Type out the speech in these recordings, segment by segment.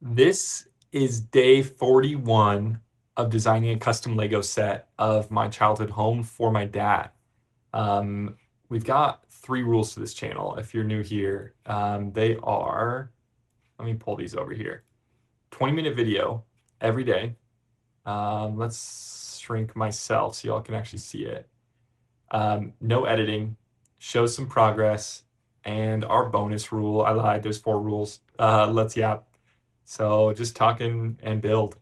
This is day 41 of designing a custom Lego set of my childhood home for my dad. Um, we've got 3 rules to this channel if you're new here. They are, let me pull these over here. 20-minute video every day. Let's shrink myself so y'all can actually see it. No editing, show some progress, and our bonus rule, I lied, there's 4 rules. Let's yap. So just talking and build.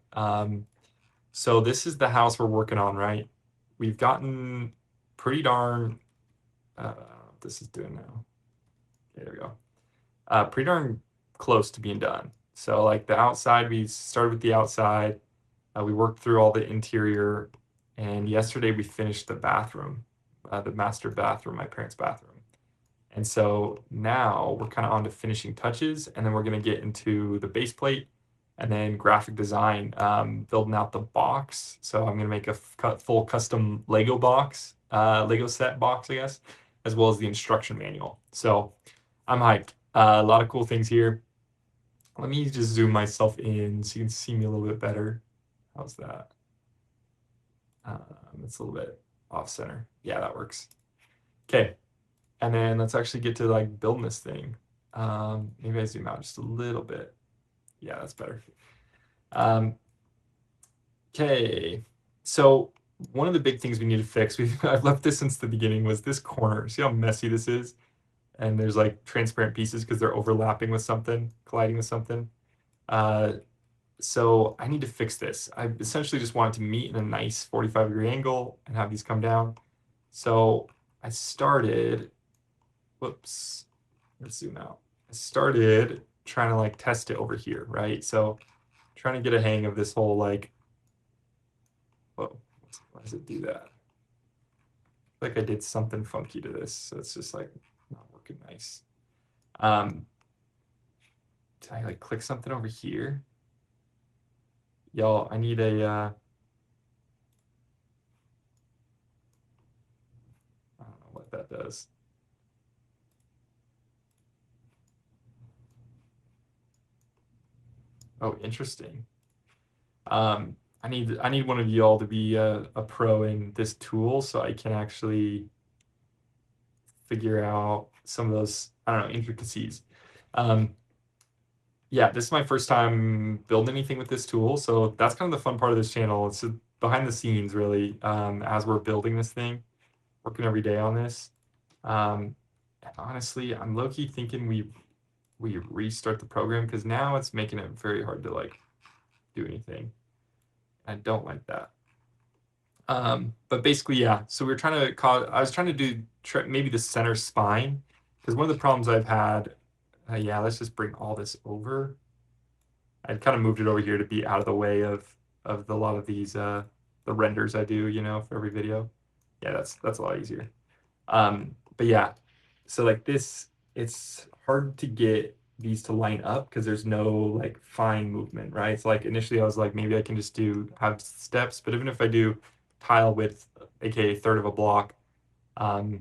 So this is the house we're working on, right? We've gotten pretty darn, what this is doing now. Okay, there we go. Pretty darn close to being done. So like the outside, we started with the outside. We worked through all the interior, and yesterday we finished the bathroom, the master bathroom, my parents' bathroom. And so now we're kind of on to finishing touches, and then we're going to get into the base plate and then graphic design, building out the box. So I'm going to make a full custom Lego box, Lego set box, I guess, as well as the instruction manual. So I'm hyped. A lot of cool things here. Let me just zoom myself in so you can see me a little bit better. How's that? It's a little bit off center. Yeah, that works. Okay. And then let's actually get to like building this thing. Maybe I zoom out just a little bit. Yeah, that's better. Okay. So one of the big things we need to fix, I've left this since the beginning, was this corner. See how messy this is? And there's like transparent pieces because they're overlapping with something, colliding with something. So I need to fix this. I essentially just want it to meet in a nice 45-degree angle and have these come down. So I started, whoops, let's zoom out. I started trying to like test it over here, right? So trying to get a hang of this whole like, whoa, why does it do that? Like I did something funky to this, so it's just like not working nice. Did I like click something over here? Y'all, I need a, I don't know what that does. Oh, interesting. I need one of y'all to be a pro in this tool so I can actually figure out some of those, I don't know, intricacies. Yeah, this is my first time building anything with this tool, so that's kind of the fun part of this channel. It's behind the scenes, really, as we're building this thing, working every day on this. And honestly, I'm low-key thinking we restart the program because now it's making it very hard to like do anything. I don't like that. But basically, yeah. So we were trying to I was trying to do maybe the center spine because one of the problems I've had. Yeah, let's just bring all this over. I kind of moved it over here to be out of the way of a lot of these the renders I do, you know, for every video. Yeah, that's a lot easier. But yeah, so like this, it's hard to get these to line up because there's no like fine movement, right? So like initially I was like, maybe I can just have steps, but even if I do tile width, aka a third of a block, a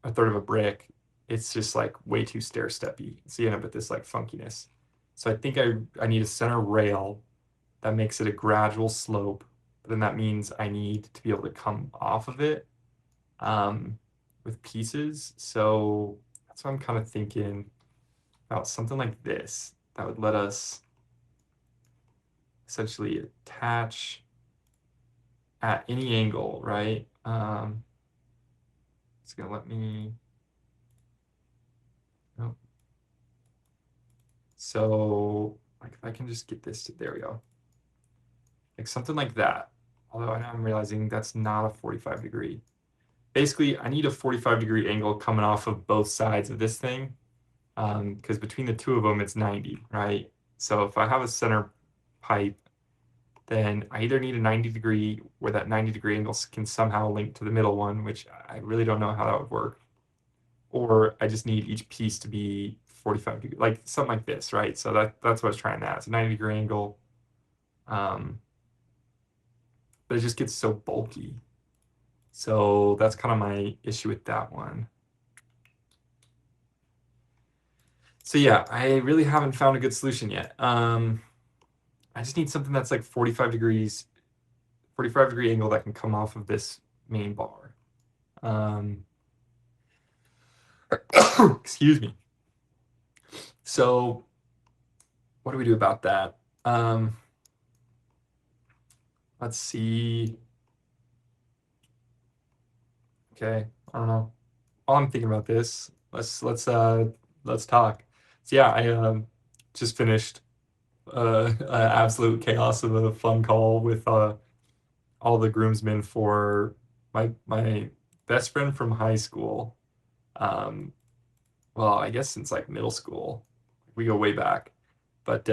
third of a brick, it's just like way too stair-steppy. So you end up with this like funkiness. So I think I need a center rail that makes it a gradual slope, but then that means I need to be able to come off of it with pieces. So that's what I'm kind of thinking about, something like this that would let us essentially attach at any angle, right? It's gonna let me, nope. So like if I can just get this to, there we go. Like something like that. Although now I'm realizing that's not a 45 degree. Basically, I need a 45-degree angle coming off of both sides of this thing. Because between the two of them, it's 90, right? So if I have a center pipe, then I either need a 90-degree where that 90-degree angle can somehow link to the middle one, which I really don't know how that would work. Or I just need each piece to be 45 degrees, like something like this, right? So that's what I was trying to add. It's a 90-degree angle. But it just gets so bulky. So that's kind of my issue with that one. So yeah, I really haven't found a good solution yet. I just need something that's like 45 degrees, 45-degree angle that can come off of this main bar. Excuse me. So what do we do about that? Let's see. Okay, I don't know. While I'm thinking about this, let's talk. So yeah, I just finished absolute chaos of a fun call with all the groomsmen for my best friend from high school. Um, well, I guess since like middle school, we go way back. But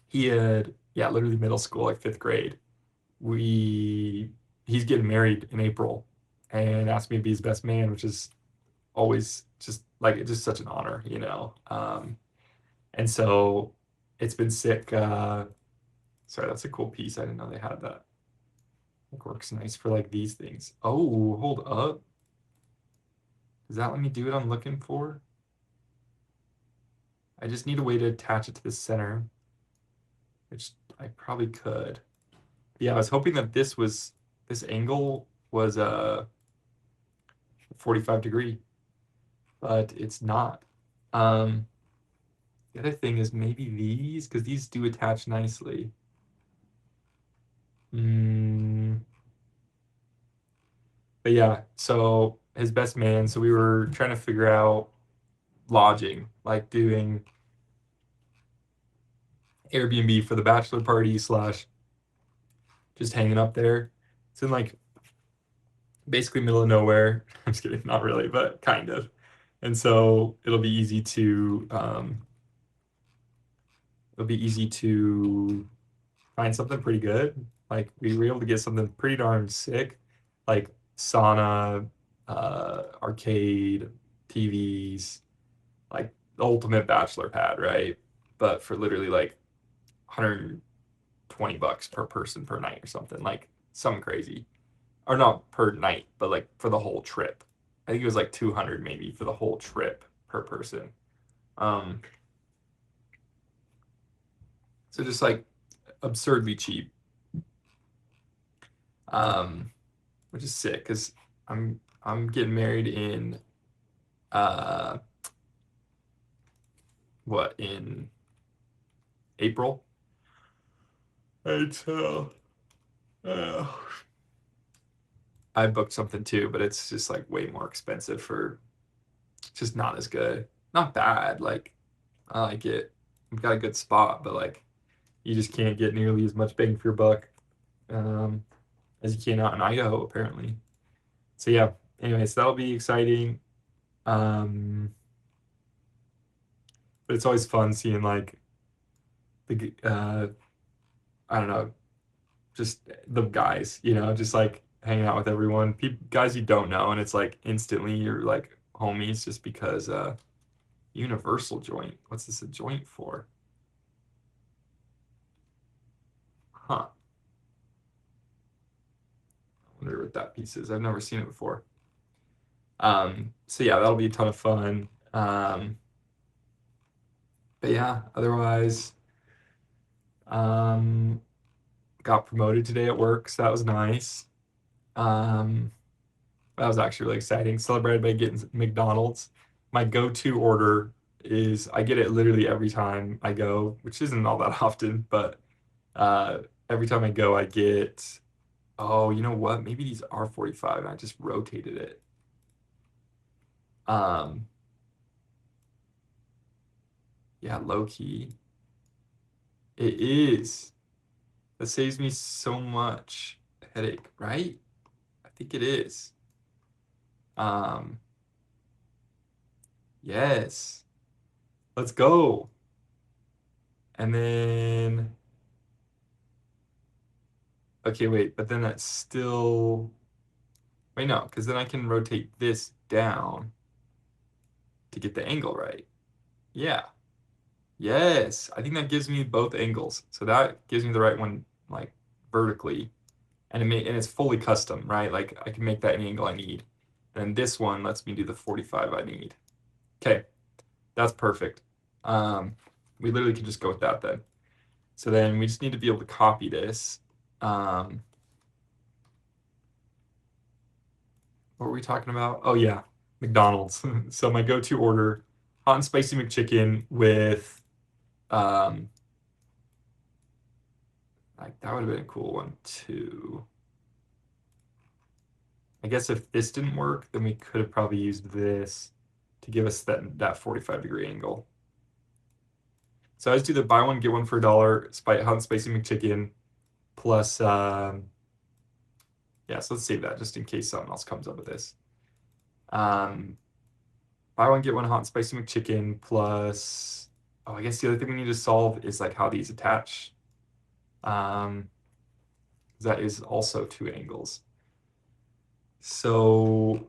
he had, yeah, literally middle school, like fifth grade. We He's getting married in April and asked me to be his best man, which is always just like it's just such an honor, you know. And so it's been sick. Sorry, that's a cool piece. I didn't know they had that. It works nice for like these things. Oh, hold up. Does that let me do what I'm looking for? I just need a way to attach it to the center, which I probably could. Yeah, I was hoping that this angle was a 45 degree, but it's not. Um, the other thing is maybe these, because these do attach nicely. But yeah, so his best man, so we were trying to figure out lodging, like doing Airbnb for the bachelor party slash just hanging up there. It's in like basically middle of nowhere. I'm just kidding, not really, but kind of. And so it'll be easy to find something pretty good. Like we were able to get something pretty darn sick, like sauna, arcade, TVs, like the ultimate bachelor pad, right? But for literally like 120 bucks per person per night or something, like something crazy. Or not per night, but like for the whole trip. I think it was like 200 maybe for the whole trip per person. Um, so just like absurdly cheap, um, which is sick because I'm getting married in uh what in April. And so uh, I booked something too, but it's just like way more expensive for just not as good. Not bad, like I like it. We've got a good spot, but like you just can't get nearly as much bang for your buck um, as you can out in Idaho, apparently. So yeah, anyway, so that'll be exciting. Um, but it's always fun seeing like the I don't know, just the guys, you know, just like hanging out with everyone, guys you don't know, and it's like instantly you're like homies just because universal joint. What's this a joint for? Huh. I wonder what that piece is. I've never seen it before. So yeah, that'll be a ton of fun. But yeah, otherwise, um, got promoted today at work, so that was nice. Um, that was actually really exciting. Celebrated by getting McDonald's. My go-to order is I get it literally every time I go, which isn't all that often, but uh, every time I go, I get, oh, you know what? Maybe these are 45 and I just rotated it. Um, yeah, low key. It is. That saves me so much headache, right? I think it is. Um, yes. Let's go. And then, okay, wait, but then that's still, wait, no, because then I can rotate this down to get the angle right. Yeah. Yes. I think that gives me both angles. So that gives me the right one, like vertically. And it's fully custom, right? Like I can make that any angle I need. And this one lets me do the 45 I need. Okay. That's perfect. Um, we literally can just go with that then. So then we just need to be able to copy this. What were we talking about? Oh yeah, McDonald's. So my go-to order, hot and spicy McChicken with like that would have been a cool one too. I guess if this didn't work, then we could have probably used this to give us that 45-degree angle. So I just do the buy one, get one for $1, hot and spicy McChicken, plus, yeah, so let's save that just in case something else comes up with this. Um, buy one, get one hot and spicy McChicken, plus, oh, I guess the other thing we need to solve is like how these attach. That is also two angles. So,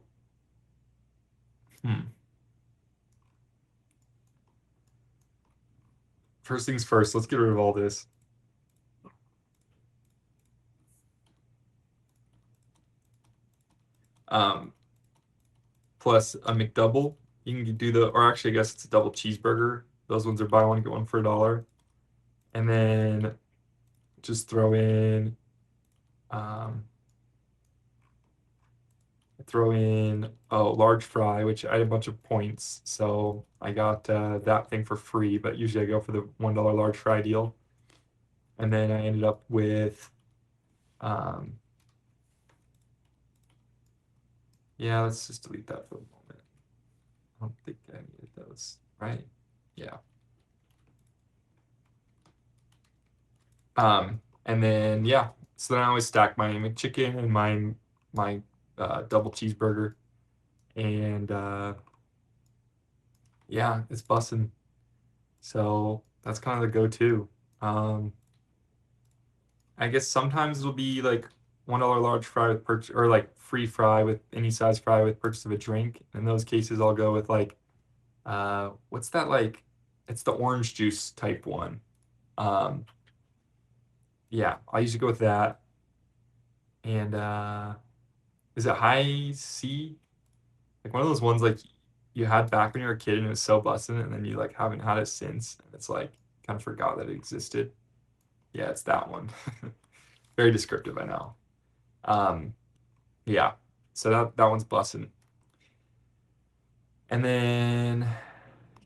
first things first, let's get rid of all this. Plus a McDouble. You can do or actually, I guess it's a double cheeseburger. Those ones are buy one, get one for $1. And then just throw in, oh, large fry, which I had a bunch of points. So I got that thing for free, but usually I go for the $1 large fry deal. And then I ended up with, yeah, let's just delete that for the moment. I don't think I needed those, right? Yeah. And then yeah, so then I always stack my McChicken and my double cheeseburger, and yeah, it's bussin'. So that's kind of the go-to. I guess sometimes it'll be like $1 large fry with purchase, or like free fry with any size fry with purchase of a drink. In those cases, I'll go with like what's that like? It's the orange juice type one. Um, yeah, I usually go with that. And is it high C? Like one of those ones like you had back when you were a kid and it was so bussin', and then you like haven't had it since. And it's like kind of forgot that it existed. Yeah, it's that one. Very descriptive, I know. Um, yeah. So that one's bussin'. And then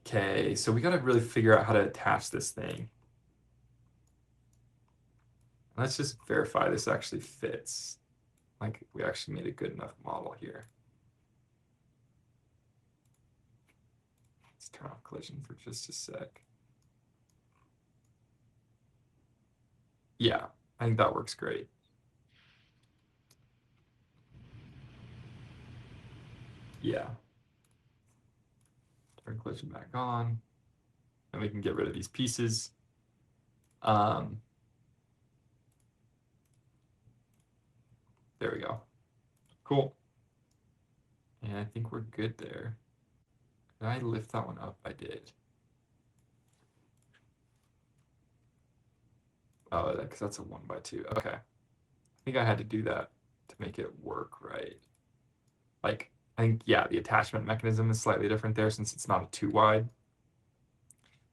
okay, so we gotta really figure out how to attach this thing. Let's just verify this actually fits. Like we actually made a good enough model here. Let's turn off collision for just a sec. Yeah, I think that works great. Yeah. Turn collision back on. And we can get rid of these pieces. There we go. Cool. And I think we're good there. Did I lift that one up? I did. Oh, because that's a 1x2. Okay. I think I had to do that to make it work right. Like, I think, yeah, the attachment mechanism is slightly different there since it's not a 2 wide.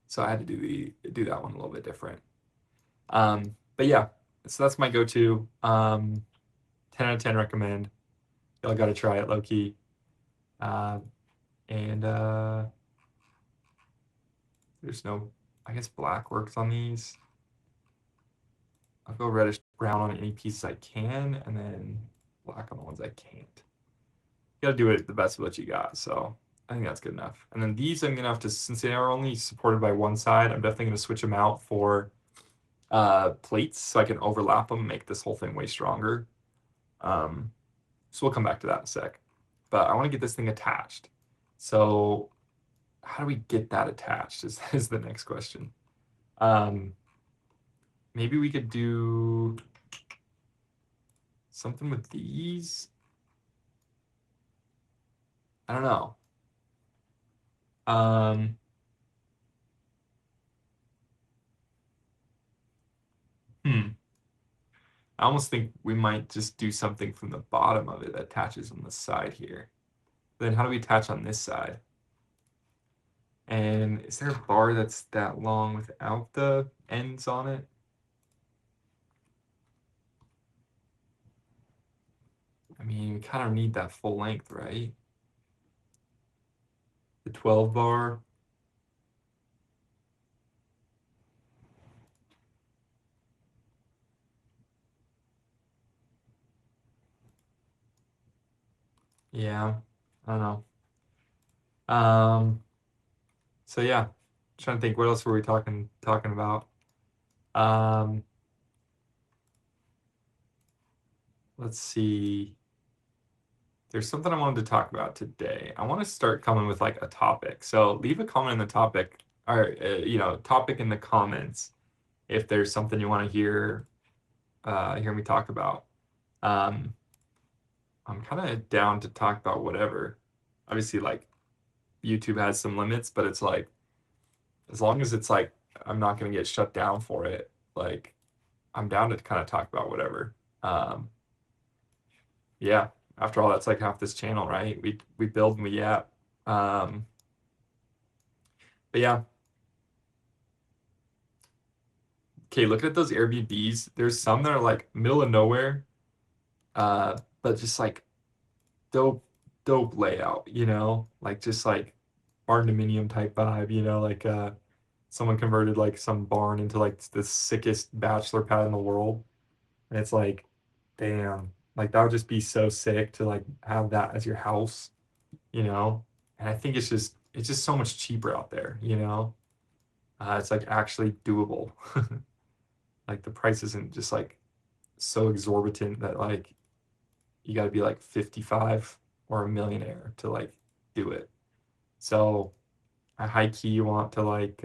So I had to do that one a little bit different. But yeah, so that's my go-to. 10 out of 10 recommend. Y'all got to try it low key. And there's no, I guess black works on these. I'll go reddish brown on any pieces I can, and then black on the ones I can't. You gotta do it the best of what you got, so I think that's good enough. And then these I'm gonna have to, since they are only supported by one side, I'm definitely gonna switch them out for plates so I can overlap them and make this whole thing way stronger. So we'll come back to that in a sec. But I want to get this thing attached. So how do we get that attached is the next question. Maybe we could do something with these. I don't know. I almost think we might just do something from the bottom of it that attaches on the side here. Then how do we attach on this side? And is there a bar that's that long without the ends on it? I mean, we kind of need that full length, right? The 12 bar. Yeah, I don't know. So yeah, trying to think what else were we talking about? Um, let's see. There's something I wanted to talk about today. I want to start coming with like a topic. So leave a comment in the topic or topic in the comments if there's something you want to hear me talk about. Um, I'm kind of down to talk about whatever. Obviously, like YouTube has some limits, but it's like as long as it's like I'm not going to get shut down for it, like I'm down to kind of talk about whatever. Um, yeah, after all, that's like half this channel, right? We build and we yap. Um, but yeah, okay, looking at those Airbnbs, there's some that are like middle of nowhere, but just like dope, dope layout, like just like barn dominium type vibe, like someone converted like some barn into like the sickest bachelor pad in the world. And it's like, damn, like that would just be so sick to like have that as your house, you know? And I think it's just so much cheaper out there, it's like actually doable. Like the price isn't just like so exorbitant that like you got to be like 55 or a millionaire to like do it. So a high key you want to like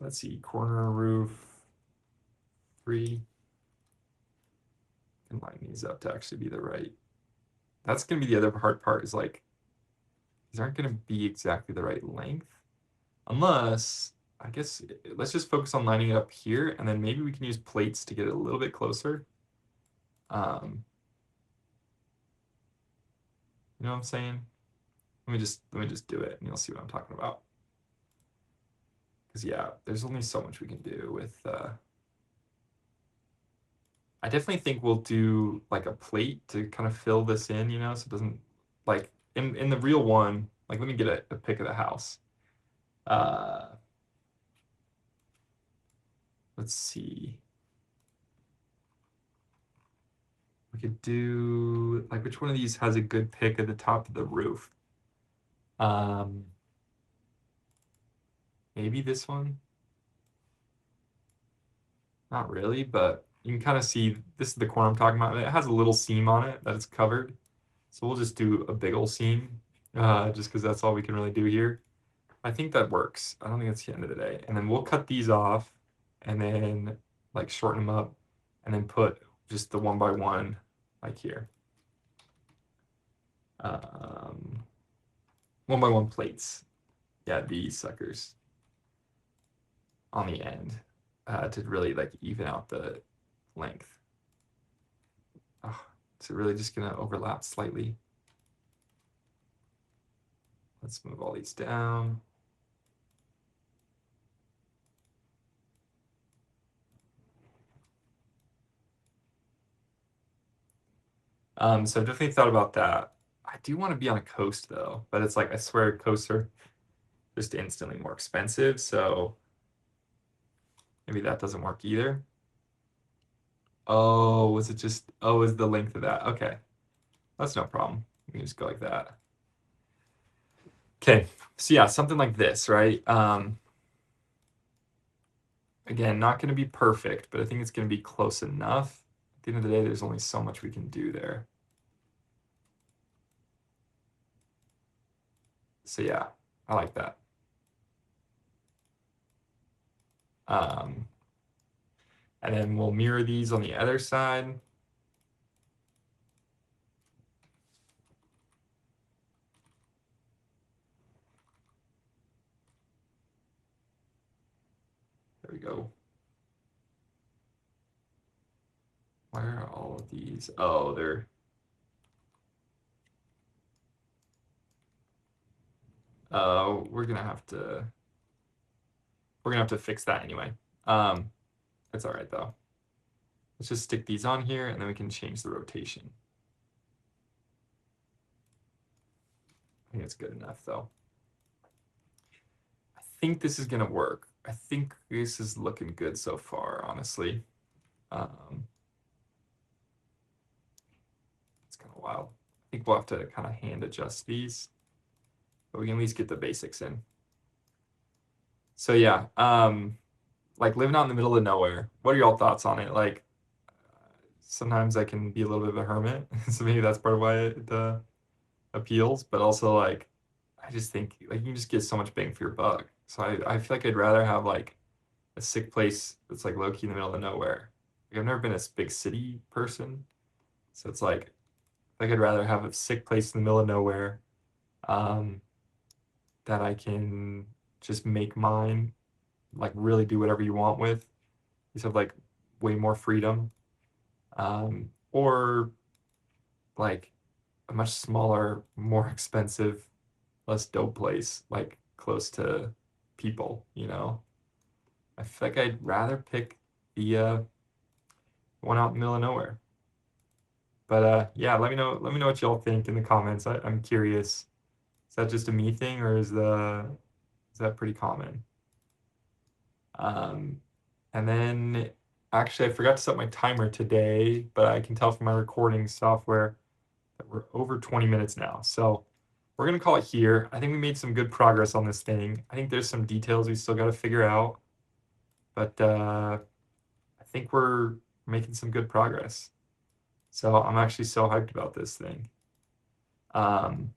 let's see, corner roof 3. And line these up to actually be the right. That's gonna be the other hard part is like these aren't gonna be exactly the right length unless I guess let's just focus on lining it up here and then maybe we can use plates to get it a little bit closer. Um, you know what I'm saying? Let me just do it and you'll see what I'm talking about. Because yeah, there's only so much we can do with I definitely think we'll do like a plate to kind of fill this in, so it doesn't like in the real one, like let me get a pic of the house. Uh let's see. We could do like which one of these has a good pic at the top of the roof? Um maybe this one? Not really, but you can kind of see this is the corner I'm talking about. It has a little seam on it that it's covered. So we'll just do a big old seam, just because that's all we can really do here. I think that works. I don't think it's the end of the day. And then we'll cut these off and then like shorten them up and then put just the 1x1 like here. 1x1 plates. Yeah, these suckers on the end to really like even out the length. Oh, is it really just gonna overlap slightly? Let's move all these down. So I've definitely thought about that. I do want to be on a coast though, but it's like I swear coasts are just instantly more expensive, so maybe that doesn't work either. Oh, was it just, oh, is the length of that? Okay, that's no problem. We can just go like that. Okay, so yeah, something like this, right? Again, not going to be perfect, but I think it's going to be close enough. At the end of the day, there's only so much we can do there. So yeah, I like that. Um, and then we'll mirror these on the other side. There we go. Why are all of these? Oh, we're gonna have to fix that anyway. That's all right though. Let's just stick these on here and then we can change the rotation. I think it's good enough though. I think this is gonna work. I think this is looking good so far, honestly. It's kind of wild. I think we'll have to kind of hand adjust these, but we can at least get the basics in. So yeah, like living out in the middle of nowhere. What are y'all thoughts on it? Like sometimes I can be a little bit of a hermit, so maybe that's part of why it appeals. But also like I just think like you can just get so much bang for your buck. So I feel like I'd rather have like a sick place that's like low key in the middle of nowhere. Like I've never been a big city person, so it's like I'd rather have a sick place in the middle of nowhere, um, that I can just make mine, like really do whatever you want with. You just have like way more freedom, or like a much smaller, more expensive, less dope place, like close to people, you know? I feel like I'd rather pick the one out in the middle of nowhere. But yeah, let me know what y'all think in the comments. I'm curious. Is that just a me thing or is that pretty common? Um, and then actually I forgot to set my timer today, but I can tell from my recording software that we're over 20 minutes now. So we're gonna call it here. I think we made some good progress on this thing. I think there's some details we still got to figure out, but I think we're making some good progress. So I'm actually so hyped about this thing. Um,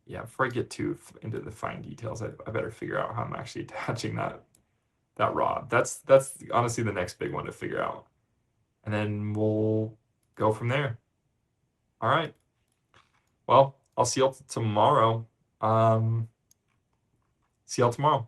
yeah, before I get too into the fine details, I better figure out how I'm actually attaching that rod. That's honestly the next big one to figure out, and then we'll go from there. All right. Well, I'll see y'all tomorrow. See y'all tomorrow.